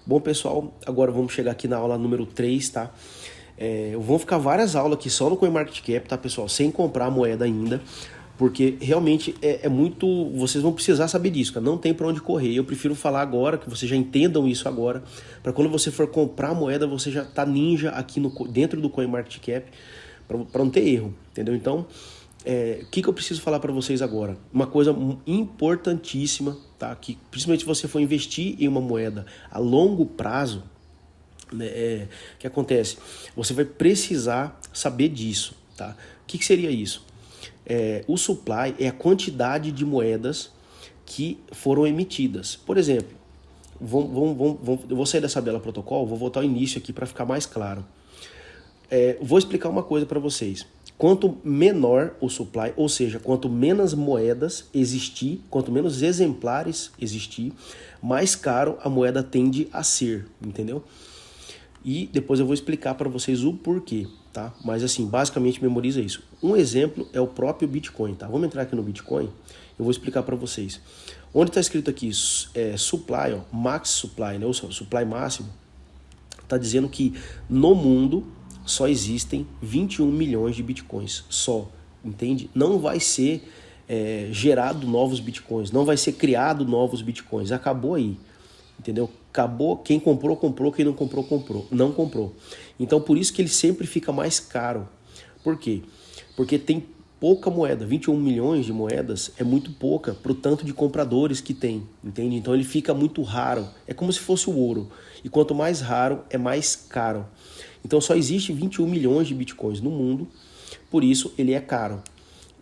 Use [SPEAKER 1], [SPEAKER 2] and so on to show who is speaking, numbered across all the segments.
[SPEAKER 1] Bom, pessoal, agora vamos chegar aqui na aula número 3, tá? Vão ficar várias aulas aqui só no CoinMarketCap, tá, pessoal? Sem comprar a moeda ainda, porque realmente é muito... Vocês vão precisar saber disso, cara. Não tem pra onde correr. Eu prefiro falar agora, que vocês já entendam isso agora, para quando você for comprar a moeda, você já tá ninja aqui dentro do CoinMarketCap, para não ter erro, entendeu? Então, o que eu preciso falar para vocês agora? Uma coisa importantíssima, tá? Que principalmente se você for investir em uma moeda a longo prazo, né, que acontece? Você vai precisar saber disso, tá? O que seria isso? O supply é a quantidade de moedas que foram emitidas. Por exemplo, eu vou sair dessa bela protocolo, vou voltar ao início aqui para ficar mais claro. Vou explicar uma coisa para vocês. Quanto menor o supply, ou seja, quanto menos moedas existir, quanto menos exemplares existir, mais caro a moeda tende a ser, entendeu? E depois eu vou explicar para vocês o porquê, tá? Mas assim, basicamente memoriza isso. Um exemplo é o próprio Bitcoin, tá? Vamos entrar aqui no Bitcoin, eu vou explicar para vocês. Onde está escrito aqui supply, ó, max supply, né? Ou supply máximo, está dizendo que no mundo só existem 21 milhões de bitcoins, só, entende? Não vai ser gerado novos bitcoins, não vai ser criado novos bitcoins, acabou aí, entendeu? Acabou, quem comprou, comprou, quem não comprou, não comprou. Então por isso que ele sempre fica mais caro. Por quê? Porque tem pouca moeda, 21 milhões de moedas é muito pouca para o tanto de compradores que tem, entende? Então ele fica muito raro, é como se fosse o ouro, e quanto mais raro é mais caro. Então só existe 21 milhões de bitcoins no mundo, por isso ele é caro.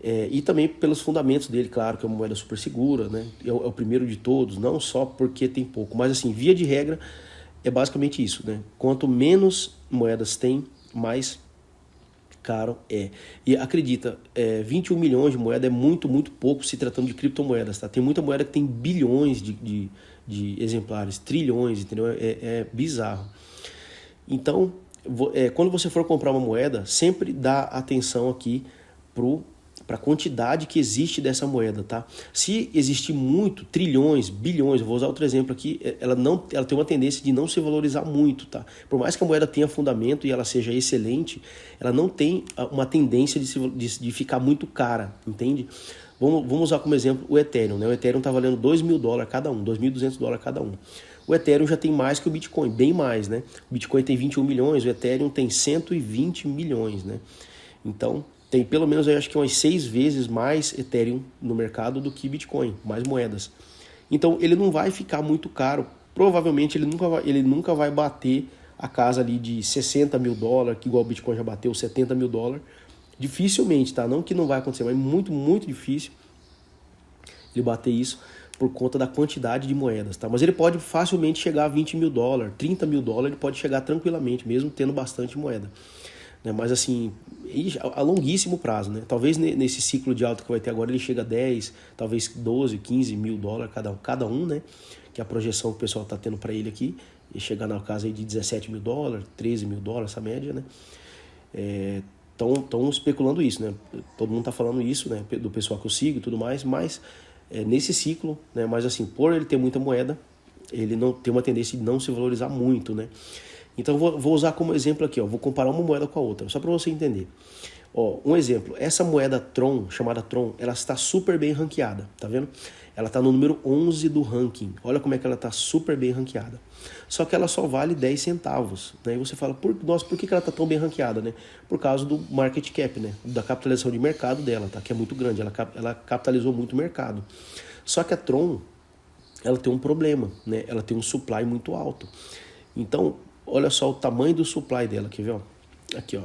[SPEAKER 1] E também pelos fundamentos dele, claro, que é uma moeda super segura, né? É o primeiro de todos, não só porque tem pouco, mas assim, via de regra, é basicamente isso, né? Quanto menos moedas tem, mais caro é. E acredita, 21 milhões de moedas é muito, muito pouco se tratando de criptomoedas, tá? Tem muita moeda que tem bilhões de exemplares, trilhões, entendeu? É bizarro. Então, quando você for comprar uma moeda, sempre dá atenção aqui para a quantidade que existe dessa moeda, tá? Se existir muito, trilhões, bilhões, eu vou usar outro exemplo aqui, ela tem uma tendência de não se valorizar muito, tá? Por mais que a moeda tenha fundamento e ela seja excelente, ela não tem uma tendência de ficar muito cara, entende? Vamos usar como exemplo o Ethereum, né? O Ethereum está valendo $2.000 cada um, $2.200 cada um. O Ethereum já tem mais que o Bitcoin, bem mais, né? O Bitcoin tem 21 milhões, o Ethereum tem 120 milhões, né? Então, tem pelo menos, eu acho que umas 6 vezes mais Ethereum no mercado do que Bitcoin, mais moedas. Então, ele não vai ficar muito caro. Provavelmente, ele nunca vai bater a casa ali de $60 mil, que igual o Bitcoin já bateu, $70 mil. Dificilmente, tá? Não que não vai acontecer, mas muito, muito difícil ele bater isso por conta da quantidade de moedas, tá? Mas ele pode facilmente chegar a $20 mil, $30 mil, ele pode chegar tranquilamente, mesmo tendo bastante moeda, né? Mas assim, a longuíssimo prazo, né? Talvez nesse ciclo de alta que vai ter agora ele chega a 10, talvez 12, 15 mil dólares cada um, né? Que é a projeção que o pessoal tá tendo para ele aqui, e chegar na casa aí de 17 mil dólares, 13 mil dólares, essa média, né? Estão especulando isso, né? Todo mundo tá falando isso, né? Do pessoal que eu sigo e tudo mais, mas nesse ciclo, né? Mas assim, por ele ter muita moeda, ele não tem uma tendência de não se valorizar muito, né? Então vou usar como exemplo aqui, ó, vou comparar uma moeda com a outra, só para você entender. Ó, um exemplo, essa moeda Tron, chamada Tron, ela está super bem ranqueada, tá vendo? Ela está no número 11 do ranking, olha como é que ela está super bem ranqueada. Só que ela só vale 10 centavos, né? E você fala, nossa, por que ela está tão bem ranqueada, né? Por causa do market cap, né? Da capitalização de mercado dela, tá? Que é muito grande, ela capitalizou muito o mercado. Só que a Tron, ela tem um problema, né? Ela tem um supply muito alto. Então, olha só o tamanho do supply dela, quer ver? Ó? Aqui,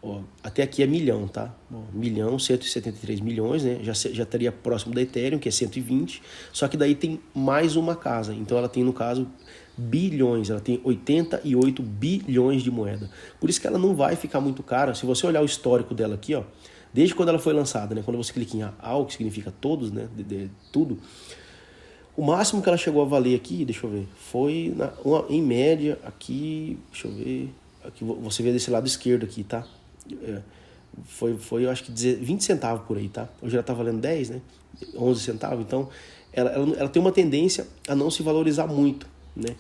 [SPEAKER 1] ó, até aqui é milhão, tá? 1.173 milhões, né? Já estaria próximo da Ethereum, que é 120, só que daí tem mais uma casa. Então ela tem, no caso, bilhões, ela tem 88 bilhões de moeda. Por isso que ela não vai ficar muito cara. Se você olhar o histórico dela aqui, ó, desde quando ela foi lançada, né? Quando você clica em AL, que significa todos, né? Tudo. O máximo que ela chegou a valer aqui, deixa eu ver, foi em média aqui, deixa eu ver, aqui você vê desse lado esquerdo aqui, tá? Foi eu acho que 20 centavos por aí, tá? Hoje ela tá valendo 10, né? 11 centavos, então ela tem uma tendência a não se valorizar muito, né?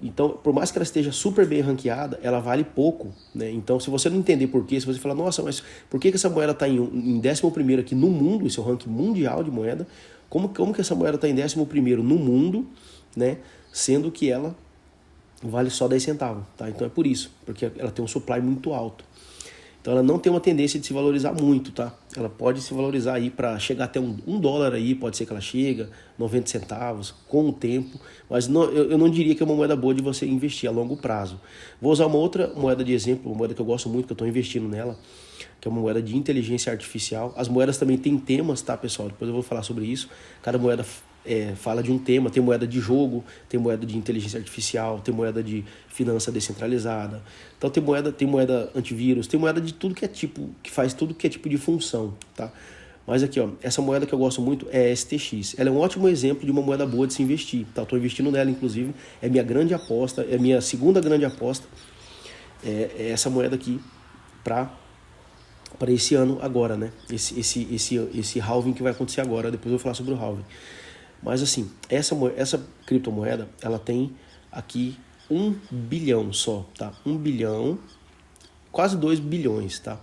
[SPEAKER 1] Então, por mais que ela esteja super bem ranqueada, ela vale pouco, né? Então, se você não entender por quê, se você falar, nossa, mas por que essa moeda está em 11º aqui no mundo, esse é o ranking mundial de moeda, como que essa moeda está em 11º no mundo, né? Sendo que ela vale só 10 centavos, tá? Então é por isso, porque ela tem um supply muito alto. Então ela não tem uma tendência de se valorizar muito, tá? Ela pode se valorizar aí para chegar até um dólar aí, pode ser que ela chega, 90 centavos, com o tempo, mas não, eu não diria que é uma moeda boa de você investir a longo prazo. Vou usar uma outra moeda de exemplo, uma moeda que eu gosto muito, que eu estou investindo nela, que é uma moeda de inteligência artificial. As moedas também têm temas, tá, pessoal? Depois eu vou falar sobre isso. Cada moeda fala de um tema, tem moeda de jogo, tem moeda de inteligência artificial, tem moeda de finança descentralizada. Então tem moeda antivírus, tem moeda de tudo que é tipo, que faz tudo que é tipo de função, tá? Mas aqui, ó, essa moeda que eu gosto muito é a STX. Ela é um ótimo exemplo de uma moeda boa de se investir, tá? Estou investindo nela, inclusive, é minha grande aposta, é minha segunda grande aposta, é essa moeda aqui para esse ano agora, né? Esse halving que vai acontecer agora, depois eu vou falar sobre o halving. Mas assim, essa criptomoeda, ela tem aqui 1 bilhão só, tá? 1 bilhão, quase 2 bilhões, tá?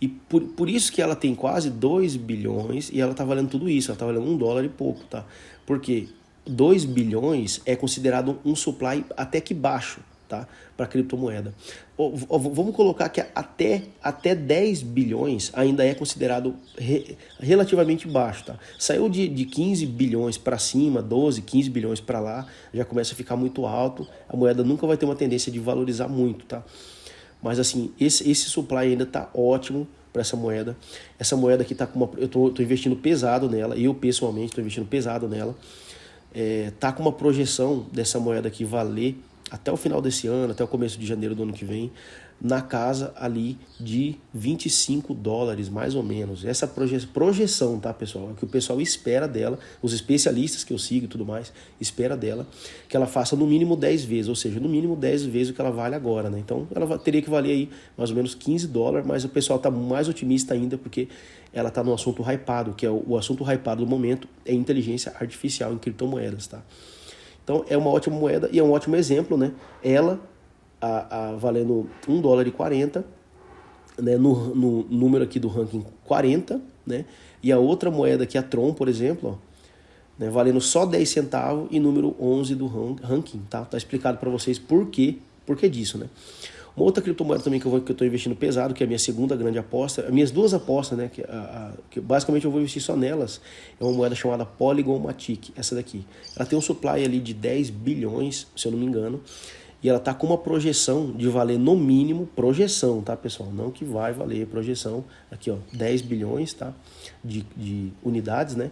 [SPEAKER 1] E por isso que ela tem quase 2 bilhões e ela tá valendo tudo isso, ela tá valendo $1 e pouco, tá? Porque 2 bilhões é considerado um supply até que baixo, tá? Para criptomoeda. Vamos colocar que até 10 bilhões ainda é considerado relativamente baixo, tá? Saiu de 15 bilhões para cima, 12, 15 bilhões para lá, já começa a ficar muito alto, a moeda nunca vai ter uma tendência de valorizar muito, tá? Mas assim, esse supply ainda tá ótimo para essa moeda. Essa moeda aqui tá com eu tô investindo pesado nela, eu pessoalmente tô investindo pesado nela. Tá com uma projeção dessa moeda aqui valer até o final desse ano, até o começo de janeiro do ano que vem, na casa ali de $25, mais ou menos. Essa projeção, tá, pessoal? É o que o pessoal espera dela, os especialistas que eu sigo e tudo mais, espera dela, que ela faça no mínimo 10 vezes, ou seja, no mínimo 10 vezes o que ela vale agora, né? Então, ela teria que valer aí mais ou menos $15, mas o pessoal tá mais otimista ainda, porque ela tá no assunto hypado, que é o assunto hypado do momento, é inteligência artificial em criptomoedas, tá? Então é uma ótima moeda e é um ótimo exemplo, né? Ela valendo $1,40, né? No número aqui do ranking 40, né? E a outra moeda aqui, a Tron, por exemplo, ó, né? Valendo só 10 centavos e número 11 do ranking, tá? Tá explicado para vocês por que disso, né? Uma outra criptomoeda também que eu estou investindo pesado, que é a minha segunda grande aposta, as minhas duas apostas, né, que basicamente eu vou investir só nelas, é uma moeda chamada Polygon Matic, essa daqui. Ela tem um supply ali de 10 bilhões, se eu não me engano, e ela está com uma projeção de valer no mínimo, projeção, tá, pessoal? Não que vai valer, projeção, aqui ó, 10 bilhões, tá, de unidades, né?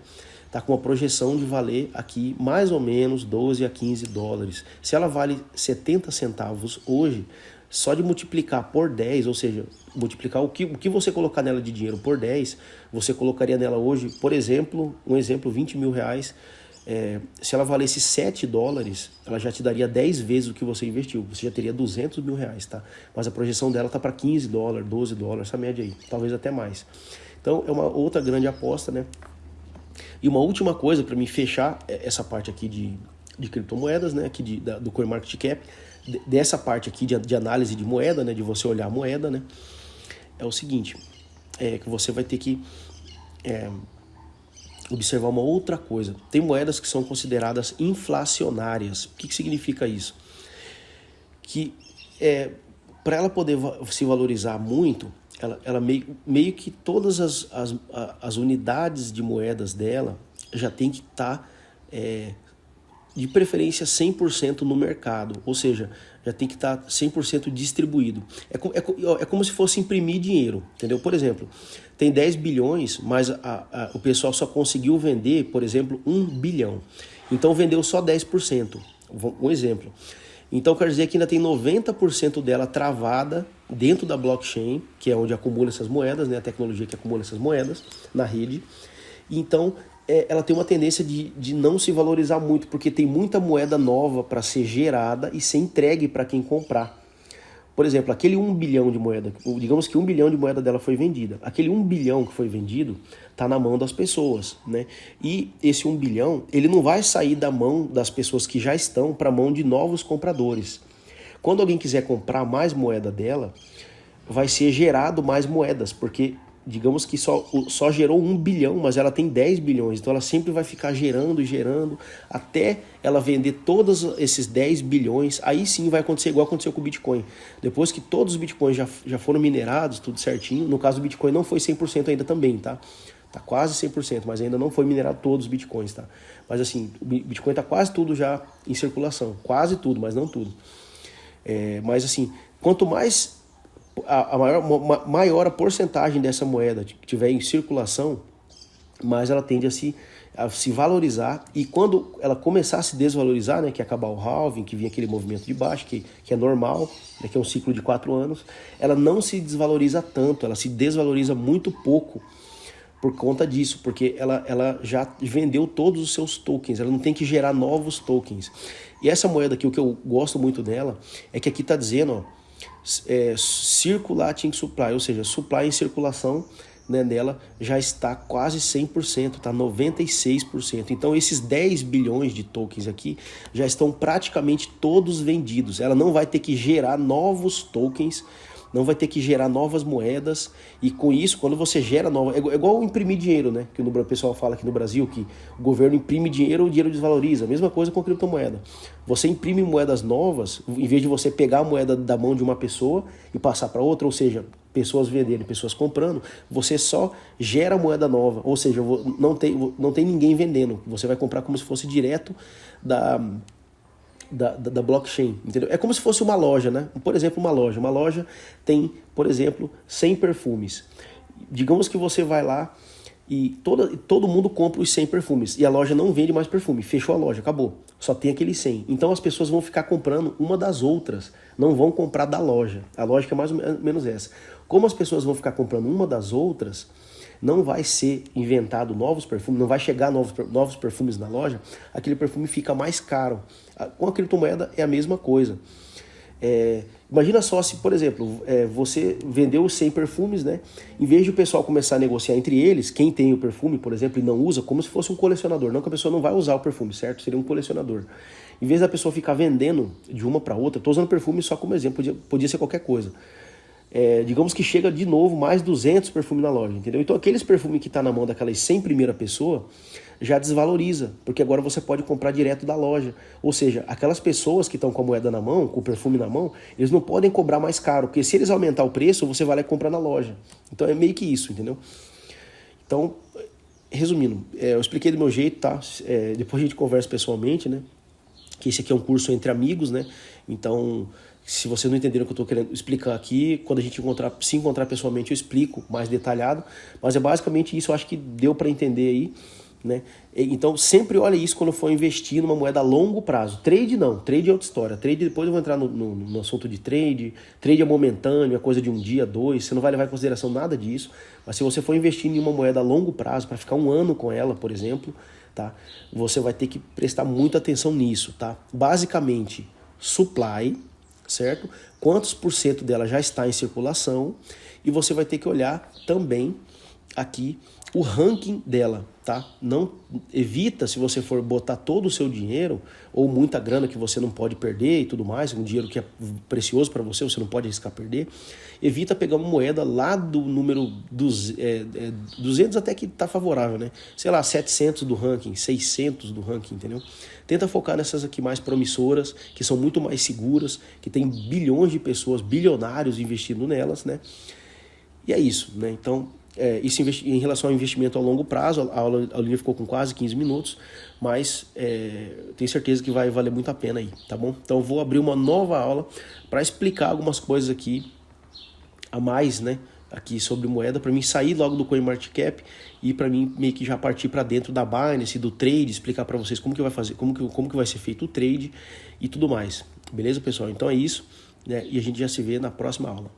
[SPEAKER 1] Tá com uma projeção de valer aqui mais ou menos 12 a 15 dólares. Se ela vale 70 centavos hoje, só de multiplicar por 10, ou seja, multiplicar o que você colocar nela de dinheiro por 10, você colocaria nela hoje, por exemplo, um exemplo, 20 mil reais. Se ela valesse 7 dólares, ela já te daria 10 vezes o que você investiu. Você já teria 200 mil reais, tá? Mas a projeção dela tá para 15 dólares, 12 dólares, essa média aí, talvez até mais. Então é uma outra grande aposta, né? E uma última coisa para me fechar essa parte aqui de criptomoedas, né? Aqui do CoinMarketCap, dessa parte aqui de análise de moeda, né? De você olhar a moeda, né? É o seguinte, que você vai ter que observar uma outra coisa. Tem moedas que são consideradas inflacionárias. O que significa isso? Que para ela poder se valorizar muito, ela meio que todas as unidades de moedas dela já tem que estar de preferência 100% no mercado, ou seja, já tem que estar 100% distribuído. É como se fosse imprimir dinheiro, entendeu? Por exemplo, tem 10 bilhões, mas o pessoal só conseguiu vender, por exemplo, 1 bilhão. Então vendeu só 10%, um exemplo. Então quer dizer que ainda tem 90% dela travada dentro da blockchain, que é onde acumula essas moedas, né? A tecnologia que acumula essas moedas na rede. Então ela tem uma tendência de não se valorizar muito, porque tem muita moeda nova para ser gerada e ser entregue para quem comprar. Por exemplo, aquele 1 bilhão de moeda, digamos que 1 bilhão de moeda dela foi vendida. Aquele 1 bilhão que foi vendido está na mão das pessoas, né? E esse 1 bilhão, ele não vai sair da mão das pessoas que já estão para a mão de novos compradores. Quando alguém quiser comprar mais moeda dela, vai ser gerado mais moedas, porque digamos que só gerou 1 bilhão, mas ela tem 10 bilhões, então ela sempre vai ficar gerando e gerando, até ela vender todos esses 10 bilhões, aí sim vai acontecer igual aconteceu com o Bitcoin. Depois que todos os Bitcoins já foram minerados, tudo certinho, no caso do Bitcoin não foi 100% ainda também, tá? Tá quase 100%, mas ainda não foi minerado todos os Bitcoins, tá? Mas assim, o Bitcoin tá quase tudo já em circulação, quase tudo, mas não tudo. Mas assim, quanto mais maior a porcentagem dessa moeda que tiver em circulação, mais ela tende a se valorizar, e quando ela começar a se desvalorizar, né, que é acabar o halving, que vinha aquele movimento de baixo, que é normal, né, que é um ciclo de 4 anos, ela não se desvaloriza tanto, ela se desvaloriza muito pouco por conta disso, porque ela já vendeu todos os seus tokens, ela não tem que gerar novos tokens. E essa moeda aqui, o que eu gosto muito dela, é que aqui está dizendo, ó, circulating supply, ou seja, supply em circulação, né, dela já está quase 100%, está 96%. Então esses 10 bilhões de tokens aqui já estão praticamente todos vendidos. Ela não vai ter que gerar novos tokens, não vai ter que gerar novas moedas, e com isso, quando você gera nova... É igual imprimir dinheiro, né? Que o pessoal fala aqui no Brasil, que o governo imprime dinheiro, o dinheiro desvaloriza. A mesma coisa com a criptomoeda. Você imprime moedas novas, em vez de você pegar a moeda da mão de uma pessoa e passar para outra, ou seja, pessoas vendendo, pessoas comprando, você só gera moeda nova, ou seja, não tem ninguém vendendo. Você vai comprar como se fosse direto da blockchain, entendeu? É como se fosse uma loja, né? Por exemplo, uma loja tem, por exemplo, 100 perfumes. Digamos que você vai lá e todo mundo compra os 100 perfumes, e a loja não vende mais perfume, fechou a loja, acabou, só tem aqueles 100. Então as pessoas vão ficar comprando uma das outras, não vão comprar da loja. A lógica é mais ou menos essa. Como as pessoas vão ficar comprando uma das outras, não vai ser inventado novos perfumes, não vai chegar novos perfumes na loja, aquele perfume fica mais caro. Com a criptomoeda é a mesma coisa. Imagina só se, por exemplo, você vendeu os 100 perfumes, né? Em vez de o pessoal começar a negociar entre eles, quem tem o perfume, por exemplo, e não usa, como se fosse um colecionador. Não que a pessoa não vai usar o perfume, certo? Seria um colecionador. Em vez da pessoa ficar vendendo de uma para outra, estou usando perfume só como exemplo, podia ser qualquer coisa. Digamos que chega de novo mais 200 perfumes na loja, entendeu? Então aqueles perfumes que tá na mão daquelas 100 primeira pessoa já desvaloriza, porque agora você pode comprar direto da loja. Ou seja, aquelas pessoas que estão com a moeda na mão, com o perfume na mão, eles não podem cobrar mais caro, porque se eles aumentar o preço, você vai lá e comprar na loja. Então é meio que isso, entendeu? Então, resumindo, eu expliquei do meu jeito, tá? Depois a gente conversa pessoalmente, né? Que esse aqui é um curso entre amigos, né? Então, se vocês não entenderam o que eu estou querendo explicar aqui, quando a gente se encontrar pessoalmente, eu explico mais detalhado. Mas é basicamente isso, eu acho que deu para entender aí, né? Então, sempre olha isso quando for investir numa moeda a longo prazo. Trade não, trade é outra história. Trade, depois eu vou entrar no assunto de trade. Trade é momentâneo, é coisa de um dia, 2. Você não vai levar em consideração nada disso. Mas se você for investir em uma moeda a longo prazo, para ficar 1 ano com ela, por exemplo, tá? Você vai ter que prestar muita atenção nisso, tá? Basicamente, supply, certo? Quantos por cento dela já está em circulação, e você vai ter que olhar também aqui o ranking dela, tá? Não evita, se você for botar todo o seu dinheiro ou muita grana que você não pode perder e tudo mais, um dinheiro que é precioso para você, você não pode arriscar perder, evita pegar uma moeda lá do número 200 até que tá favorável, né? Sei lá, 700 do ranking, 600 do ranking, entendeu? Tenta focar nessas aqui mais promissoras, que são muito mais seguras, que tem bilhões de pessoas, bilionários investindo nelas, né? E é isso, né? Então, isso em relação ao investimento a longo prazo, a linha ficou com quase 15 minutos, mas tenho certeza que vai valer muito a pena aí, tá bom? Então eu vou abrir uma nova aula para explicar algumas coisas aqui a mais, né? Aqui sobre moeda, para mim sair logo do CoinMarketCap e para mim meio que já partir para dentro da Binance, do trade, explicar para vocês como que vai fazer, como que vai ser feito o trade e tudo mais. Beleza, pessoal? Então é isso, né? E a gente já se vê na próxima aula.